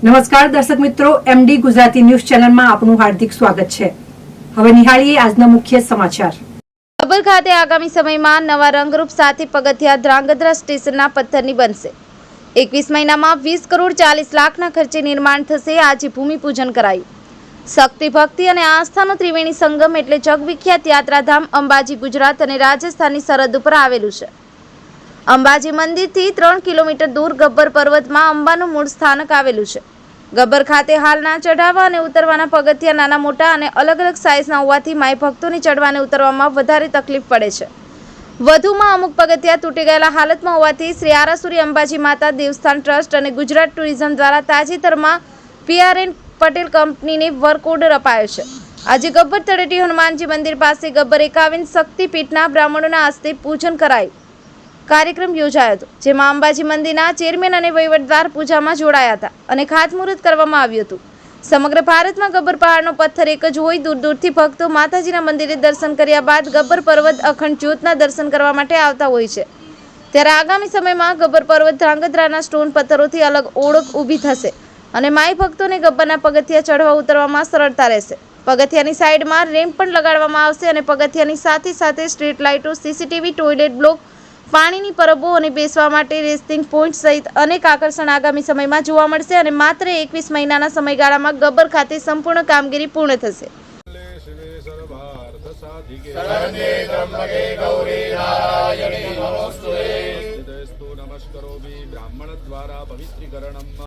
નમસ્કાર દર્શક મિત્રો, એમડી ગુજરાતી ન્યૂઝ ચેનલમાં આપનું હાર્દિક સ્વાગત છે। હવે નિહાળીએ આજના મુખ્ય સમાચાર। ગબ્બર ખાતે આગામી સમયમાં નવા રંગરૂપ સાથે પગથિયા ધ્રાંગધ્રા સ્ટેશનના પથ્થરની બનશે। 21 મહિનામાં 20 કરોડ 40 લાખના ખર્ચે નિર્માણ થશે। આજે ભૂમિપૂજન કરાયું। શક્તિ ભક્તિ અને આસ્થાનો ત્રિવેણી સંગમ એટલે જગવિખ્યાત યાત્રાધામ અંબાજી ગુજરાત અને રાજસ્થાનની સરહદ ઉપર આવેલું છે। અંબાજી મંદિરથી 3 કિલોમીટર દૂર ગબ્બર પર્વતમાં અંબાનું મૂળ સ્થાનક આવેલું છે। ગબ્બર ખાતે હાલના ચઢાવા અને ઉતરવાના પગથિયા નાના મોટા અને અલગ અલગ સાઇઝના હોવાથી માઈ ભક્તોને ચડવા અને ઉતરવામાં વધારે તકલીફ પડે છે। વધુમાં અમુક પગથિયા તૂટી ગયેલા હાલતમાં હોવાથી શ્રી આરાસુરી અંબાજી માતા દેવસ્થાન ટ્રસ્ટ અને ગુજરાત ટુરિઝમ દ્વારા તાજેતરમાં PRN પટેલ કંપનીને વર્ક ઓર્ડર અપાયો છે। આજે ગબ્બર તળેટી હનુમાનજી મંદિર પાસે ગબ્બર 51 શક્તિપીઠના બ્રાહ્મણોના હસ્તે પૂજન કરાયું। કાર્યક્રમ યોજાયો હતો, જેમાં અંબાજી મંદિરના ચેરમેન અને વહીવટદાર પૂજામાં જોડાયા હતા અને ખાતમુહૂર્ત કરવામાં આવ્યું હતું। સમગ્ર ભારતમાં ગબ્બર પહાડનો પથ્થર એક જ હોય। દૂર દૂરથી ભક્તો માતાજીના મંદિરે દર્શન કર્યા બાદ ગબ્બર પર્વત અખંડ જ્યોતના દર્શન કરવા માટે આવતા હોય છે। ત્યારે આગામી સમયમાં ગબ્બર પર્વત ધ્રાંગધ્રાના સ્ટોન પથ્થરોથી અલગ ઓળખ ઊભી થશે અને માઈ ભક્તોને ગબ્બરના પગથિયા ચઢવા ઉતરવામાં સરળતા રહેશે। પગથિયાની સાઈડમાં રેમ્પ પણ લગાડવામાં આવશે અને પગથિયાની સાથે સાથે સ્ટ્રીટ લાઇટો, CCTV, ટોયલેટ બ્લોક, પાણીની પરબો અને બેસવા માટે રેસ્ટિંગ પોઈન્ટ સહિત અનેક આકર્ષણ આગામી સમયમાં જોવા મળશે અને માત્ર 21 મહિનાના સમયગાળામાં ગબ્બર ખાતે સંપૂર્ણ કામગીરી પૂર્ણ થશે।